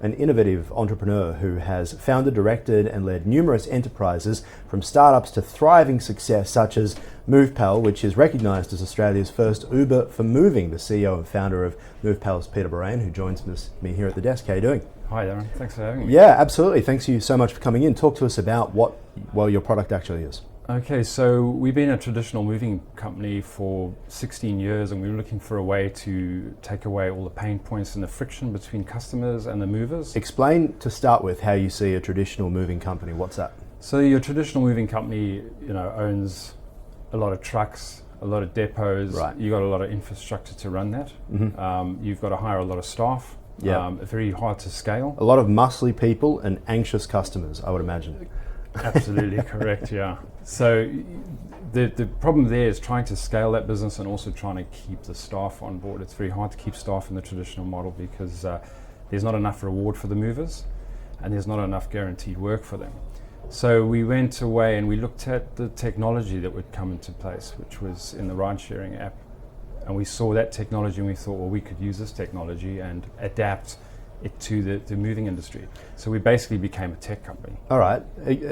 an innovative entrepreneur who has founded, directed, and led numerous enterprises from startups to thriving success, such as MovePal, which is recognised as Australia's first Uber for moving. The CEO and founder of MovePal is Peter Borain, who joins me here at the desk. How are you doing? Hi, Darren. Thanks for having me. Yeah, absolutely. Thanks you so much for coming in. Talk to us about what your product actually is. Okay, so we've been a traditional moving company for 16 years, and we were looking for a way to take away all the pain points and the friction between customers and the movers. Explain, to start with, how you see a traditional moving company. What's that? So your traditional moving company, owns a lot of trucks, a lot of depots. Right. You've got a lot of infrastructure to run that. Mm-hmm. You've got to hire a lot of staff. Yeah. Very hard to scale. A lot of muscly people and anxious customers, I would imagine. Absolutely correct, yeah. So the problem there is trying to scale that business and also trying to keep the staff on board. It's very hard to keep staff in the traditional model because there's not enough reward for the movers and there's not enough guaranteed work for them. So we went away and we looked at the technology that would come into place, which was in the ride-sharing app. And we saw that technology and we thought, well, we could use this technology and adapt it to the moving industry. So we basically became a tech company. All right,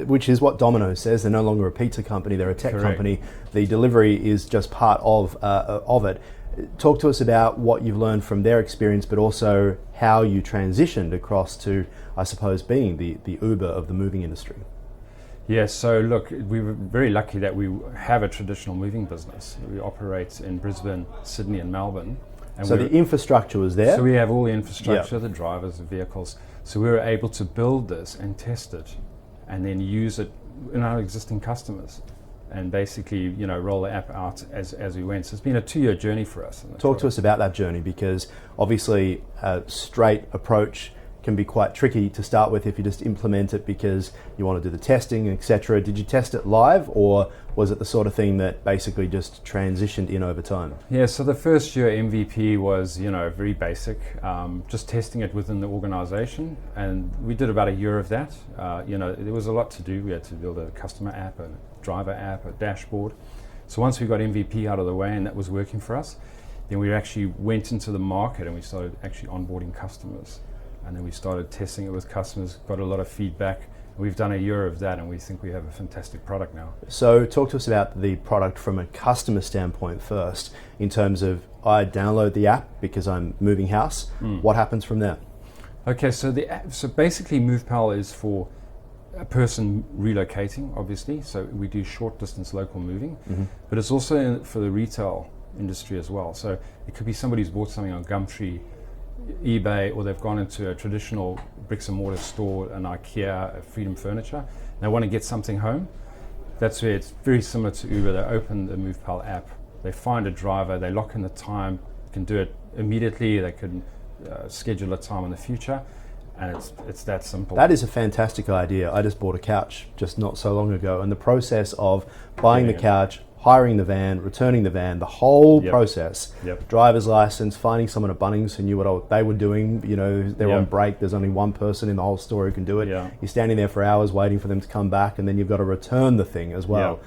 which is what Domino's says. They're no longer a pizza company, they're a tech Correct. company. The delivery is just part of it. Talk to us about what you've learned from their experience, but also how you transitioned across to, I suppose, being the Uber of the moving industry. Yes, so look, we were very lucky that we have a traditional moving business. We operate in Brisbane, Sydney and Melbourne. And so the infrastructure was there? So we have all the infrastructure, Yep. the drivers, the vehicles. So we were able to build this and test it and then use it in our existing customers and basically, roll the app out as we went. So it's been a 2-year journey for us. Talk to us about that journey, because obviously a straight approach can be quite tricky to start with if you just implement it because you want to do the testing, etc. Did you test it live, or was it the sort of thing that basically just transitioned in over time? Yeah, so the first year MVP was, very basic, just testing it within the organization. And we did about a year of that. There was a lot to do. We had to build a customer app, a driver app, a dashboard. So once we got MVP out of the way and that was working for us, then we actually went into the market and we started actually onboarding customers. And then we started testing it with customers, got a lot of feedback. We've done a year of that and we think we have a fantastic product now. So talk to us about the product from a customer standpoint first, in terms of, I download the app because I'm moving house. What happens from there? Okay, so so basically MovePal is for a person relocating, obviously. So we do short distance local moving, but it's also for the retail industry as well. So it could be somebody who's bought something on Gumtree, eBay, or they've gone into a traditional bricks and mortar store, an IKEA, a Freedom Furniture. They want to get something home. That's where it's very similar to Uber. They open the MovePal app, they find a driver, they lock in the time, can do it immediately, they can schedule a time in the future, and it's that simple. That is a fantastic idea. I just bought a couch just not so long ago, and the process of buying the couch, hiring the van, returning the van, the whole process, driver's license, finding someone at Bunnings who knew what they were doing, they're on break, there's only one person in the whole store who can do it. You're standing there for hours waiting for them to come back, and then you've got to return the thing as well.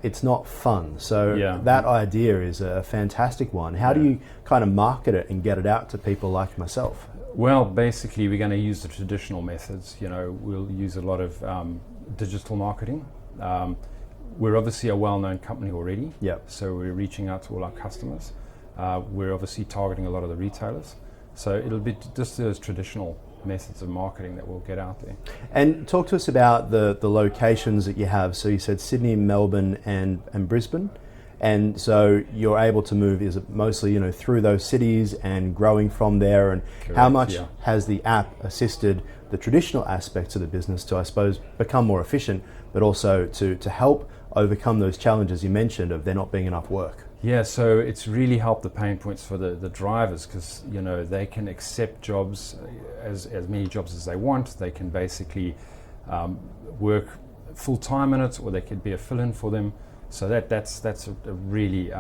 It's not fun. So that idea is a fantastic one. How do you kind of market it and get it out to people like myself? Well, basically we're going to use the traditional methods. We'll use a lot of digital marketing. We're obviously a well-known company already, so we're reaching out to all our customers. We're obviously targeting a lot of the retailers. So it'll be just those traditional methods of marketing that we'll get out there. And talk to us about the locations that you have. So you said Sydney, Melbourne and Brisbane. And so you're able to move, is it mostly through those cities and growing from there? And Correct, how much has the app assisted the traditional aspects of the business to, I suppose, become more efficient, but also to help overcome those challenges you mentioned of there not being enough work? Yeah, so it's really helped the pain points for the drivers, because they can accept jobs, as many jobs as they want. They can basically work full time in it, or they could be a fill-in for them. So that's a really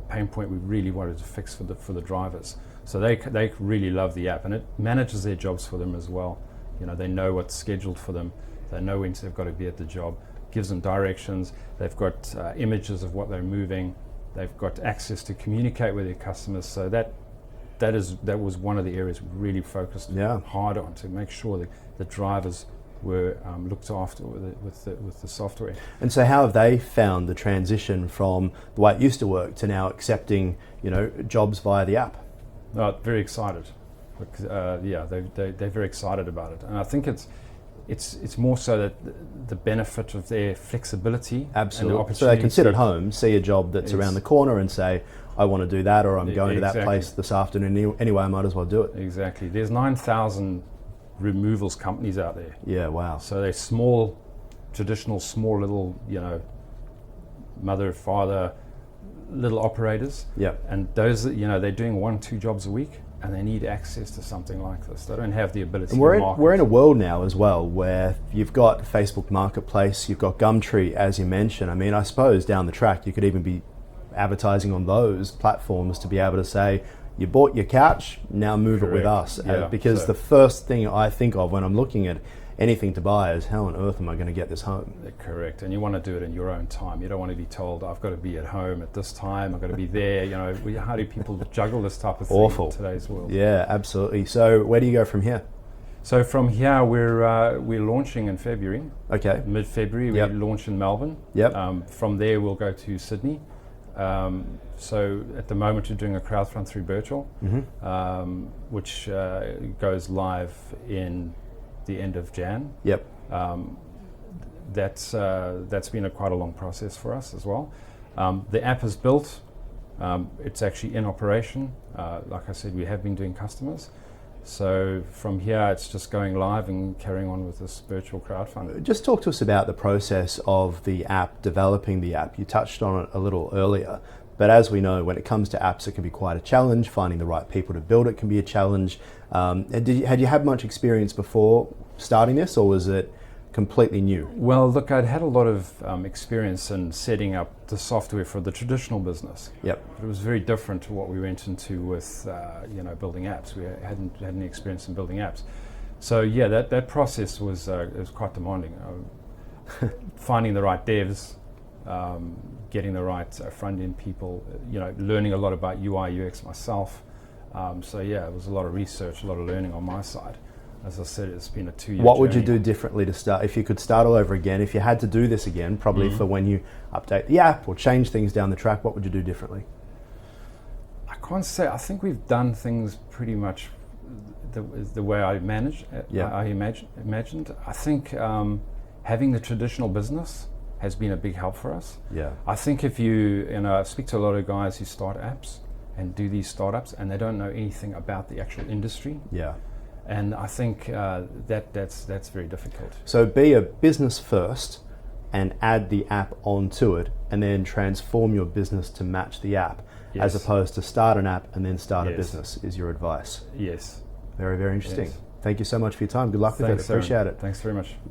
pain point we really wanted to fix for the drivers. So they really love the app, and it manages their jobs for them as well. They know what's scheduled for them. They know when they've got to be at the job. Gives them directions. They've got images of what they're moving. They've got access to communicate with their customers. So that that was one of the areas we really focused hard on, to make sure that the drivers were looked after with the software. And so how have they found the transition from the way it used to work to now accepting, jobs via the app? Very excited. They're very excited about it, and I think it's more so that the benefit of their flexibility. Absolutely. And the opportunity. So they can sit at home, see a job that's around the corner, and say, I want to do that, or I'm going to that place this afternoon anyway, I might as well do it. Exactly. There's 9,000 removals companies out there. Yeah, wow. So they're small, traditional, small little, mother, father, little operators. Yeah. And those, they're doing 1-2 jobs a week, and they need access to something like this. They don't have the ability and to market. We're in a world now as well where you've got Facebook Marketplace, you've got Gumtree, as you mentioned. I mean, I suppose down the track you could even be advertising on those platforms to be able to say, you bought your couch, now move it with us. Because the first thing I think of when I'm looking at anything to buy is, how on earth am I going to get this home? Correct. And you want to do it in your own time. You don't want to be told, I've got to be at home at this time, I've got to be there. How do people juggle this type of thing in today's world? Yeah, absolutely. So where do you go from here? So from here, we're launching in February. Okay. Mid-February, we launch in Melbourne. Yep. From there, we'll go to Sydney. So at the moment, we're doing a crowdfund through Birchal, which goes live in the end of Jan. Yep. That's been quite a long process for us as well. The app is built. It's actually in operation. Like I said, we have been doing customers. So from here, it's just going live and carrying on with this virtual crowdfunding. Just talk to us about the process of the app, developing the app. You touched on it a little earlier, but as we know, when it comes to apps, it can be quite a challenge. Finding the right people to build it can be a challenge. Had you had much experience before starting this, or was it completely new? Well, look, I'd had a lot of experience in setting up the software for the traditional business. Yep. But it was very different to what we went into with, building apps. We hadn't had any experience in building apps. So yeah, that process was quite demanding. Finding the right devs, getting the right front-end people, learning a lot about UI, UX myself. So yeah, it was a lot of research, a lot of learning on my side. As I said, it's been a 2-year journey. What would you do differently to start? If you could start all over again, if you had to do this again, probably for when you update the app or change things down the track, what would you do differently? I can't say. I think we've done things pretty much the way I imagined. I think having the traditional business has been a big help for us. Yeah. I think if I speak to a lot of guys who start apps and do these startups, and they don't know anything about the actual industry. Yeah. And I think that's very difficult. So be a business first and add the app onto it, and then transform your business to match the app, as opposed to start an app and then start a business, is your advice. Yes. Very, very interesting. Yes. Thank you so much for your time. Good luck with it. Appreciate it. Thanks very much.